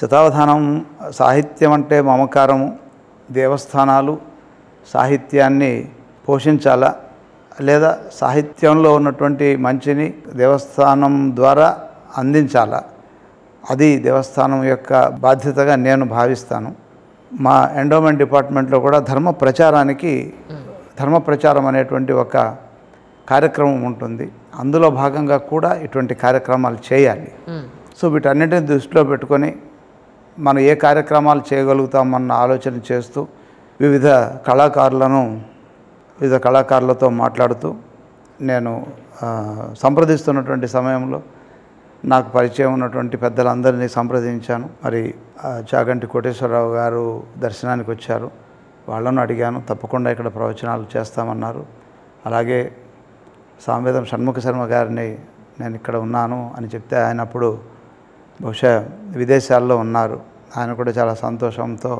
శతావధానం సాహిత్యం అంటే మమకారము, దేవస్థానాలు సాహిత్యాన్ని పోషించాలా లేదా సాహిత్యంలో ఉన్నటువంటి మంచిని దేవస్థానం ద్వారా అందించాలా, అది దేవస్థానం యొక్క బాధ్యతగా నేను భావిస్తాను. మా ఎండోమెంట్ డిపార్ట్మెంట్లో కూడా ధర్మ ప్రచారం అనేటువంటి ఒక కార్యక్రమం ఉంటుంది. అందులో భాగంగా కూడా ఇటువంటి కార్యక్రమాలు చేయాలి. సో వీటన్నిటిని దృష్టిలో పెట్టుకొని మనం ఏ కార్యక్రమాలు చేయగలుగుతామన్న ఆలోచన చేస్తూ వివిధ కళాకారులతో మాట్లాడుతూ నేను సంప్రదిస్తున్నటువంటి సమయంలో నాకు పరిచయం ఉన్నటువంటి పెద్దలందరినీ సంప్రదించాను. మరి చాగంటి కోటేశ్వరరావు గారు దర్శనానికి వచ్చారు, వాళ్ళను అడిగాను, తప్పకుండా ఇక్కడ ప్రవచనాలు చేస్తామన్నారు. అలాగే సామవేదం షణ్ముఖ శర్మ గారిని నేను ఇక్కడ ఉన్నాను అని చెప్తే ఆయన అప్పుడు బహుశా విదేశాల్లో ఉన్నారు. ఆయన కూడా చాలా సంతోషంతో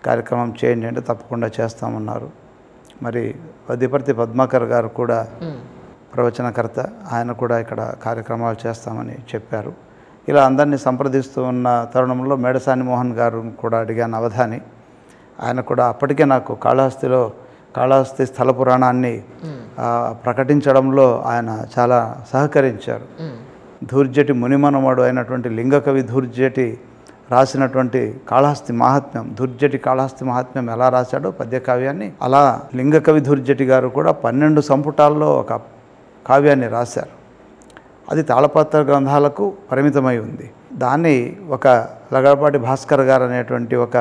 కార్యక్రమం చేయండి అంటే తప్పకుండా చేస్తామన్నారు. మరి వద్దిపర్తి పద్మాకర్ గారు కూడా ప్రవచనకర్త, ఆయన కూడా ఇక్కడ కార్యక్రమాలు చేస్తామని చెప్పారు. ఇలా అందరినీ సంప్రదిస్తూ ఉన్న తరుణంలో మేడసాని మోహన్ గారు కూడా అడిగాను, అవధాని. ఆయన కూడా అప్పటికే నాకు కాళహస్తి స్థల పురాణాన్ని ప్రకటించడంలో ఆయన చాలా సహకరించారు. ధూర్జటి మునిమనమడు అయినటువంటి లింగకవి ధూర్జటి రాసినటువంటి కాళహస్తి మహాత్మ్యం, ధూర్జటి కాళహస్తి మహాత్మ్యం ఎలా రాశాడో పద్యకావ్యాన్ని, అలా లింగకవి ధూర్జటి గారు కూడా 12 సంపుటాల్లో ఒక కావ్యాన్ని రాశారు. అది తాళపత్ర గ్రంథాలకు పరిమితమై ఉంది. దాన్ని ఒక లగడపాటి భాస్కర్ గారు అనేటువంటి ఒక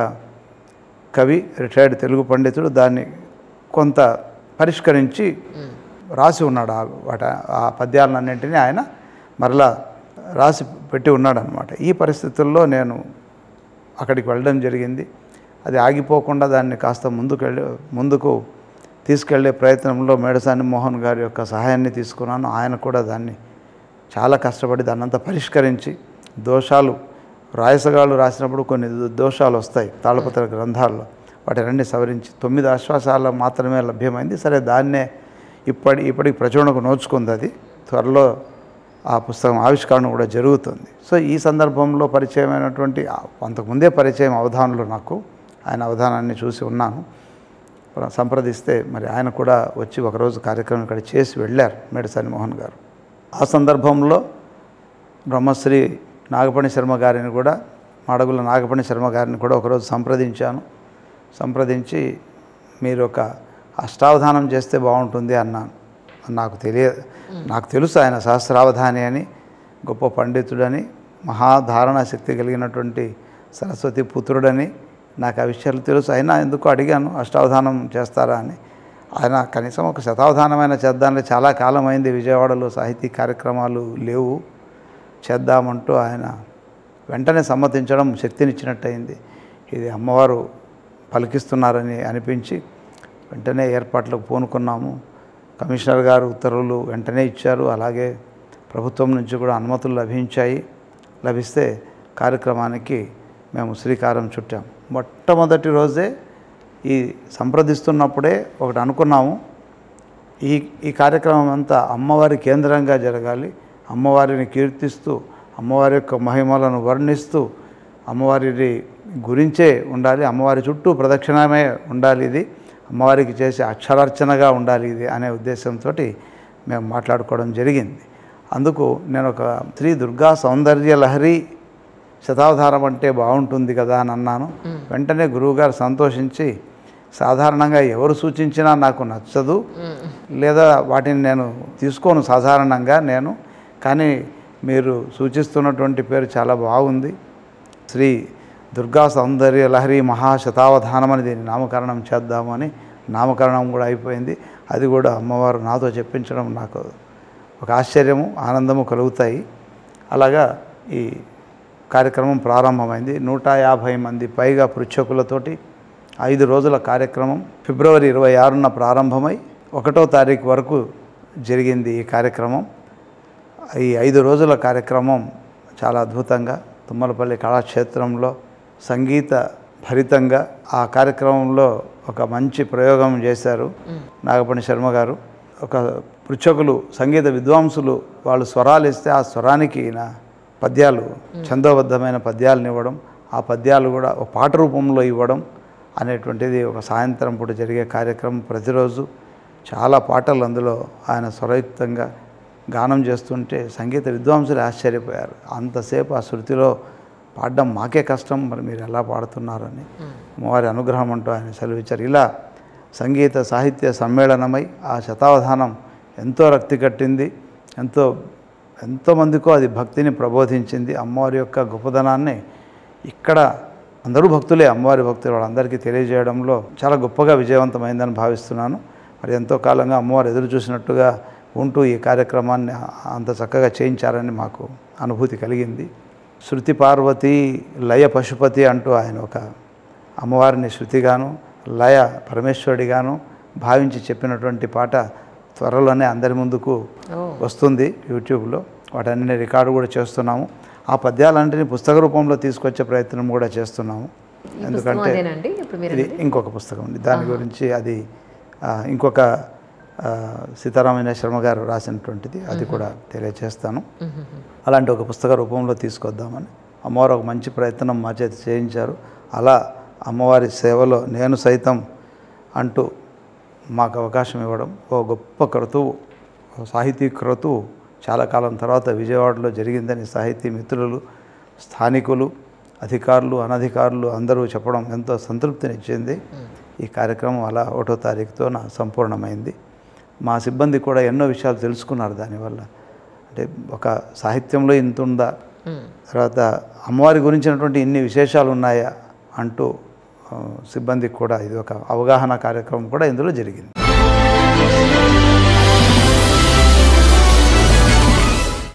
కవి, రిటైర్డ్ తెలుగు పండితుడు, దాన్ని కొంత పరిష్కరించి రాసి ఉన్నాడు. ఆ పద్యాలన్నింటినీ ఆయన మరలా రాసి పెట్టి ఉన్నాడు అన్నమాట. ఈ పరిస్థితుల్లో నేను అక్కడికి వెళ్ళడం జరిగింది. అది ఆగిపోకుండా దాన్ని కాస్త ముందుకు తీసుకెళ్లే ప్రయత్నంలో మేడసాని మోహన్ గారి యొక్క సహాయాన్ని తీసుకున్నాను. ఆయన కూడా దాన్ని చాలా కష్టపడి దాన్నంతా పరిష్కరించి, దోషాలు రాయసగాళ్ళు రాసినప్పుడు కొన్ని దోషాలు వస్తాయి తాళపత్ర గ్రంథాల్లో, వాటిని సవరించి 9 ఆశ్వాసాలు మాత్రమే లభ్యమైంది. సరే, దాన్నే ఇప్పటికి ప్రచురణకు నోచుకుంది. అది త్వరలో ఆ పుస్తకం ఆవిష్కరణ కూడా జరుగుతుంది. సో ఈ సందర్భంలో పరిచయమైనటువంటి, అంతకుముందే పరిచయం అవధానులు నాకు, ఆయన అవధానాన్ని చూసి ఉన్నాను. సంప్రదిస్తే మరి ఆయన కూడా వచ్చి ఒకరోజు కార్యక్రమం ఇక్కడ చేసి వెళ్ళారు, మేడసాని మోహన్ గారు. ఆ సందర్భంలో బ్రహ్మశ్రీ నాగపణి శర్మ గారిని కూడా, మాడగుల నాగపణి శర్మ గారిని కూడా ఒకరోజు సంప్రదించి మీరు ఒక అష్టావధానం చేస్తే బాగుంటుంది అన్నాను. నాకు తెలుసు ఆయన సహస్రావధాని అని, గొప్ప పండితుడని, మహాధారణ శక్తి కలిగినటువంటి సరస్వతి పుత్రుడని నాకు ఆ విషయాలు తెలుసు. అయినా ఎందుకు అడిగాను, అష్టావధానం చేస్తారా అని. ఆయన కనీసం ఒక శతావధానమైన చేద్దాంలే, చాలా కాలం అయింది, విజయవాడలో సాహితీ కార్యక్రమాలు లేవు, చేద్దామంటూ ఆయన వెంటనే సమ్మతించడం శక్తినిచ్చినట్టయింది. ఇది అమ్మవారు పలికిస్తున్నారని అనిపించి వెంటనే ఏర్పాట్లకు పూనుకున్నాము. కమిషనర్ గారు ఉత్తర్వులు వెంటనే ఇచ్చారు. అలాగే ప్రభుత్వం నుంచి కూడా అనుమతులు లభిస్తే కార్యక్రమానికి మేము శ్రీకారం చుట్టాం. మొట్టమొదటి రోజే ఈ సంప్రదిస్తున్నప్పుడే ఒకటి అనుకున్నాము, ఈ కార్యక్రమం అంతా అమ్మవారి కేంద్రంగా జరగాలి, అమ్మవారిని కీర్తిస్తూ, అమ్మవారి యొక్క మహిమలను వర్ణిస్తూ, అమ్మవారి గురించే ఉండాలి, అమ్మవారి చుట్టూ ప్రదక్షిణమే ఉండాలి, ఇది అమ్మవారికి చేసే అక్షరార్చనగా ఉండాలి ఇది అనే ఉద్దేశంతో మేము మాట్లాడుకోవడం జరిగింది. అందుకు నేను ఒక శ్రీ దుర్గా సౌందర్య లహరి శతావధానం అంటే బాగుంటుంది కదా అని అన్నాను. వెంటనే గురువుగారు సంతోషించి, సాధారణంగా ఎవరు సూచించినా నాకు నచ్చదు, లేదా వాటిని నేను తీసుకోను సాధారణంగా కానీ మీరు సూచిస్తున్నటువంటి పేరు చాలా బాగుంది, శ్రీ దుర్గా సౌందర్య లహరి మహాశతావధానం అని దీన్ని నామకరణం చేద్దాము అని నామకరణం కూడా అయిపోయింది. అది కూడా అమ్మవారు నాతో చెప్పించడం నాకు ఒక ఆశ్చర్యము, ఆనందము కలుగుతాయి. అలాగా ఈ కార్యక్రమం ప్రారంభమైంది. 150 మంది పైగా పృచ్ఛకులతోటి 5 రోజుల కార్యక్రమం ఫిబ్రవరి 26న ప్రారంభమై 1వ తారీఖు వరకు జరిగింది ఈ కార్యక్రమం. ఈ 5 రోజుల కార్యక్రమం చాలా అద్భుతంగా తుమ్మలపల్లి కళాక్షేత్రంలో సంగీత భరితంగా ఆ కార్యక్రమంలో ఒక మంచి ప్రయోగం చేశారు నాగపణి శర్మ గారు. ఒక పృచ్ఛకులు, సంగీత విద్వాంసులు వాళ్ళు స్వరాలు ఇస్తే ఆ స్వరానికి పద్యాలు, ఛందోబద్ధమైన పద్యాలను ఇవ్వడం, ఆ పద్యాలు కూడా ఒక పాట రూపంలో ఇవ్వడం అనేటువంటిది ఒక సాయంత్రం పూట జరిగే కార్యక్రమం. ప్రతిరోజు చాలా పాటలు అందులో ఆయన స్వరయుక్తంగా గానం చేస్తుంటే సంగీత విద్వాంసులు ఆశ్చర్యపోయారు. అంతసేపు ఆ శృతిలో పాడడం మాకే కష్టం, మరి మీరు ఎలా పాడుతున్నారని అమ్మవారి అనుగ్రహం అంటూ ఆయన సెలవిచ్చారు. ఇలా సంగీత సాహిత్య సమ్మేళనమై ఆ శతావధానం ఎంతో రక్తి కట్టింది, ఎంతోమందికో అది భక్తిని ప్రబోధించింది. అమ్మవారి యొక్క గొప్పదనాన్ని ఇక్కడ అందరూ భక్తులే, అమ్మవారి భక్తులు, వాళ్ళందరికీ తెలియజేయడంలో చాలా గొప్పగా విజయవంతమైందని భావిస్తున్నాను. మరి ఎంతో కాలంగా అమ్మవారు ఎదురు చూసినట్టుగా ఉంటూ ఈ కార్యక్రమాన్ని అంత చక్కగా చేయించారని మాకు అనుభూతి కలిగింది. శృతి పార్వతి లయ పశుపతి అంటూ ఆయన ఒక అమ్మవారిని శృతిగాను లయ పరమేశ్వరుడిగాను భావించి చెప్పినటువంటి పాట త్వరలోనే అందరి ముందుకు వస్తుంది యూట్యూబ్లో. వాటన్ని రికార్డు కూడా చేస్తున్నాము. ఆ పద్యాలన్నింటినీ పుస్తక రూపంలో తీసుకొచ్చే ప్రయత్నం కూడా చేస్తున్నాము. ఎందుకంటే ఇది ఇంకొక పుస్తకం ఉంది, దాని గురించి అది ఇంకొక సీతారామయ్య శర్మ గారు రాసినటువంటిది, అది కూడా తెలియజేస్తాను. అలాంటి ఒక పుస్తక రూపంలో తీసుకొద్దామని అమ్మవారు ఒక మంచి ప్రయత్నం మా చేత చేయించారు. అలా అమ్మవారి సేవలో నేను సైతం అంటూ మాకు అవకాశం ఇవ్వడం ఓ గొప్ప క్రతువు, సాహితీ క్రతువు చాలా కాలం తర్వాత విజయవాడలో జరిగిందని సాహితీ మిత్రులు, స్థానికులు, అధికారులు, అనధికారులు అందరూ చెప్పడం ఎంతో సంతృప్తినిచ్చింది. ఈ కార్యక్రమం అలా 1వ తారీఖుతో సంపూర్ణమైంది. మా సిబ్బంది కూడా ఎన్నో విషయాలు తెలుసుకున్నారు దానివల్ల. అంటే ఒక సాహిత్యంలో ఇంత ఉందా, తర్వాత అమ్మవారి గురించినటువంటి ఇన్ని విశేషాలు ఉన్నాయా అంటూ సిబ్బందికి కూడా ఇది ఒక అవగాహన కార్యక్రమం కూడా ఇందులో జరిగింది.